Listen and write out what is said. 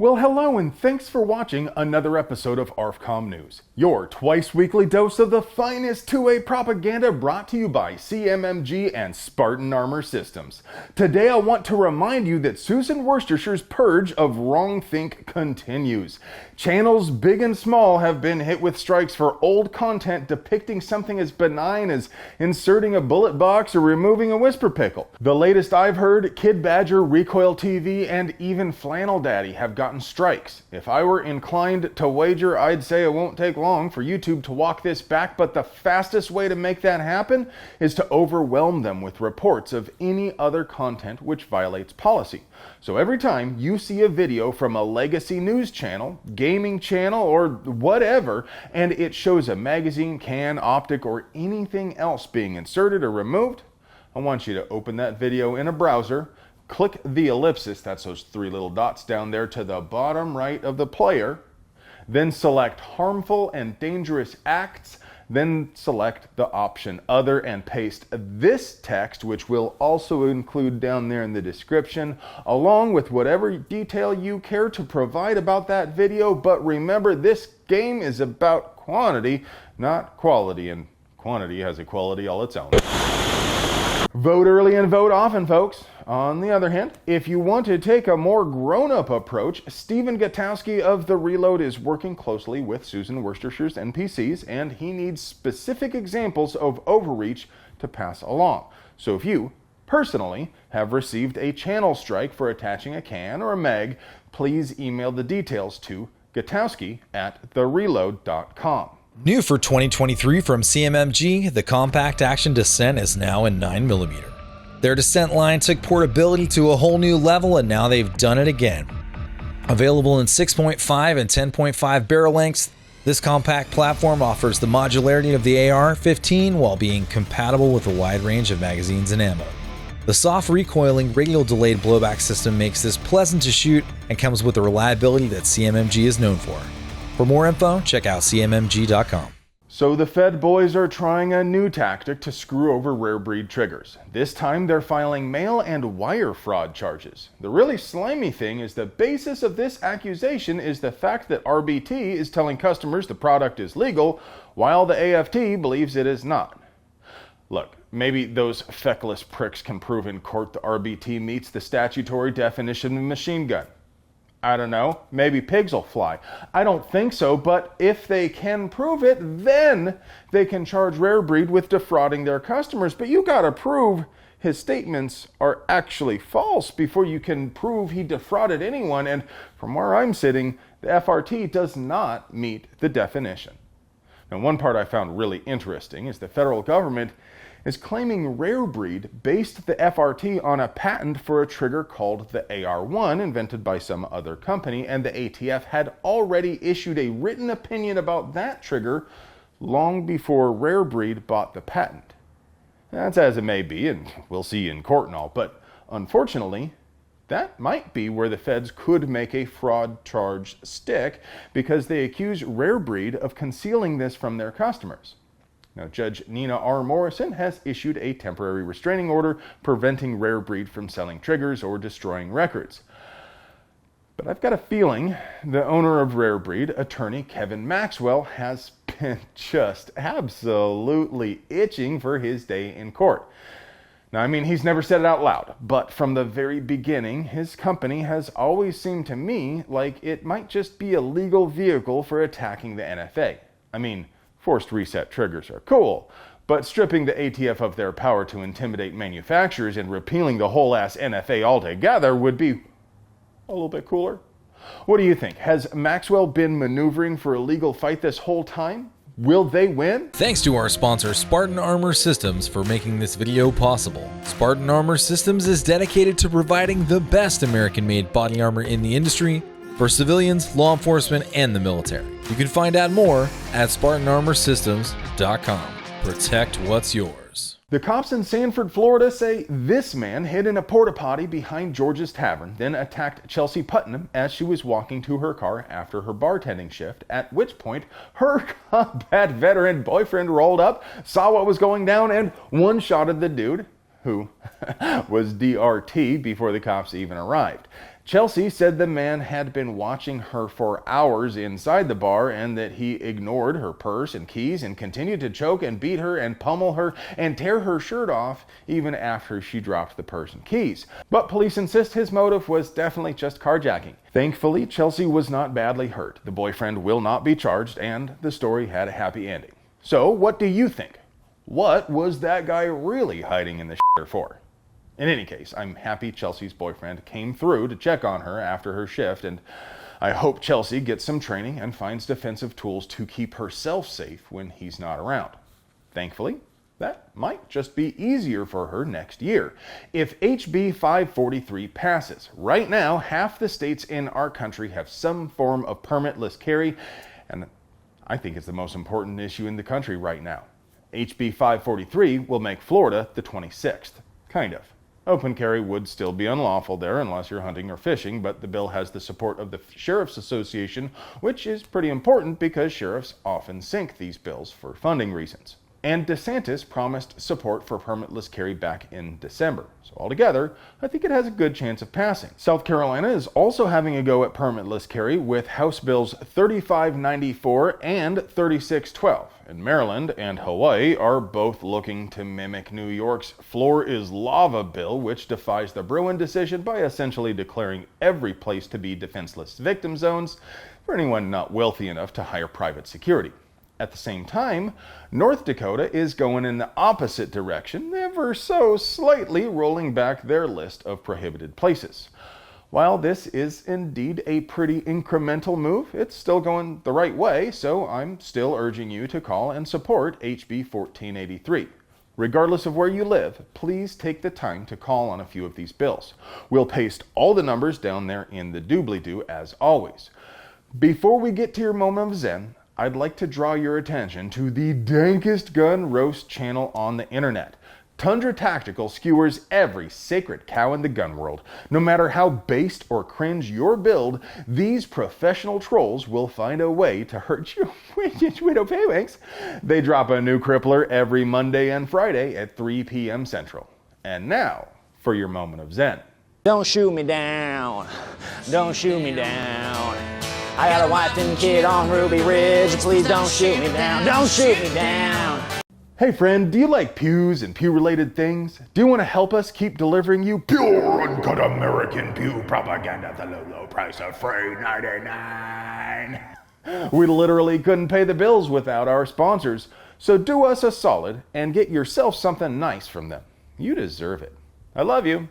Well, hello and thanks for watching another episode of ARFCOM News, your twice-weekly dose of the finest 2A propaganda brought to you by CMMG and Spartan Armor Systems. Today I want to remind you that Susan Worcestershire's purge of wrongthink continues. Channels big and small have been hit with strikes for old content depicting something as benign as inserting a bullet box or removing a whisper pickle. The latest I've heard, Kid Badger, Recoil TV, and even Flannel Daddy have gotten strikes. If I were inclined to wager, I'd say it won't take long for YouTube to walk this back, but the fastest way to make that happen is to overwhelm them with reports of any other content which violates policy. So every time you see a video from a legacy news channel, gaming channel, or whatever, and it shows a magazine, can, optic, or anything else being inserted or removed, I want you to open that video in a browser, click the ellipsis, that's those three little dots down there to the bottom right of the player, then select harmful and dangerous acts, then select the option other and paste this text, which we'll also include down there in the description, along with whatever detail you care to provide about that video. But remember, this game is about quantity, not quality, and quantity has a quality all its own. Vote early and vote often, folks. On the other hand, if you want to take a more grown-up approach, Stephen Gutowski of The Reload is working closely with Susan Worcestershire's NPCs, and he needs specific examples of overreach to pass along. So if you, personally, have received a channel strike for attaching a can or a mag, please email the details to gutowski@thereload.com. New for 2023 from CMMG, the compact action Descent is now in 9mm. Their Descent line took portability to a whole new level, and now they've done it again. Available in 6.5 and 10.5 barrel lengths, this compact platform offers the modularity of the AR-15 while being compatible with a wide range of magazines and ammo. The soft recoiling radial delayed blowback system makes this pleasant to shoot and comes with the reliability that CMMG is known for. For more info, check out cmmg.com. So the Fedbois are trying a new tactic to screw over Rarebreed triggers. This time they're filing mail and wire fraud charges. The really slimy thing is the basis of this accusation is the fact that RBT is telling customers the product is legal, while the AFT believes it is not. Look, maybe those feckless pricks can prove in court the RBT meets the statutory definition of machine gun. I don't know, maybe pigs will fly. I don't think so, but if they can prove it, then they can charge Rarebreed with defrauding their customers. But you gotta prove his statements are actually false before you can prove he defrauded anyone, and from where I'm sitting, the FRT does not meet the definition. Now, one part I found really interesting is the federal government is claiming Rarebreed based the FRT on a patent for a trigger called the AR1, invented by some other company, and the ATF had already issued a written opinion about that trigger long before Rarebreed bought the patent. That's as it may be, and we'll see in court and all, but unfortunately, that might be where the feds could make a fraud charge stick, because they accuse Rarebreed of concealing this from their customers. Now, Judge Nina R. Morrison has issued a temporary restraining order preventing Rarebreed from selling triggers or destroying records. But I've got a feeling the owner of Rarebreed, attorney Kevin Maxwell, has been just absolutely itching for his day in court. Now, I mean, he's never said it out loud, but from the very beginning, his company has always seemed to me like it might just be a legal vehicle for attacking the NFA. I mean, forced reset triggers are cool, but stripping the ATF of their power to intimidate manufacturers and repealing the whole ass NFA altogether would be a little bit cooler. What do you think? Has Maxwell been maneuvering for a legal fight this whole time? Will they win? Thanks to our sponsor, Spartan Armor Systems, for making this video possible. Spartan Armor Systems is dedicated to providing the best American-made body armor in the industry for civilians, law enforcement, and the military. You can find out more at SpartanArmorSystems.com. Protect what's yours. The cops in Sanford, Florida say this man hid in a porta potty behind George's Tavern, then attacked Chelsea Putnam as she was walking to her car after her bartending shift, at which point her combat veteran boyfriend rolled up, saw what was going down, and one-shotted the dude, who was DRT before the cops even arrived. Chelsea said the man had been watching her for hours inside the bar and that he ignored her purse and keys and continued to choke and beat her and pummel her and tear her shirt off even after she dropped the purse and keys. But police insist his motive was definitely just carjacking. Thankfully, Chelsea was not badly hurt. The boyfriend will not be charged, and the story had a happy ending. So, what do you think? What was that guy really hiding in the shitter for? In any case, I'm happy Chelsea's boyfriend came through to check on her after her shift, and I hope Chelsea gets some training and finds defensive tools to keep herself safe when he's not around. Thankfully, that might just be easier for her next year. If HB 543 passes, right now, half the states in our country have some form of permitless carry, and I think it's the most important issue in the country right now. HB 543 will make Florida the 26th. Kind of. Open carry would still be unlawful there unless you're hunting or fishing, but the bill has the support of the Sheriff's Association, which is pretty important because sheriffs often sink these bills for funding reasons. And DeSantis promised support for permitless carry back in December. So altogether, I think it has a good chance of passing. South Carolina is also having a go at permitless carry with House Bills 3594 and 3612. And Maryland and Hawaii are both looking to mimic New York's Floor is Lava bill, which defies the Bruin decision by essentially declaring every place to be defenseless victim zones for anyone not wealthy enough to hire private security. At the same time, North Dakota is going in the opposite direction, ever so slightly rolling back their list of prohibited places. While this is indeed a pretty incremental move, it's still going the right way, so I'm still urging you to call and support HB 1483. Regardless of where you live, please take the time to call on a few of these bills. We'll paste all the numbers down there in the doobly-doo as always. Before we get to your moment of zen, I'd like to draw your attention to the dankest gun roast channel on the internet. Tundra Tactical skewers every sacred cow in the gun world. No matter how based or cringe your build, these professional trolls will find a way to hurt you with widow paywinks. They drop a new crippler every Monday and Friday at 3 p.m. Central. And now, for your moment of zen. Don't shoot me down. Don't shoot me down. I got a wife and kid on Ruby Ridge. Please don't shoot me down. Don't shoot me down. Hey friend, do you like pews and pew-related things? Do you want to help us keep delivering you pure, uncut American pew propaganda at the low, low price of $3.99? We literally couldn't pay the bills without our sponsors, so do us a solid and get yourself something nice from them. You deserve it. I love you.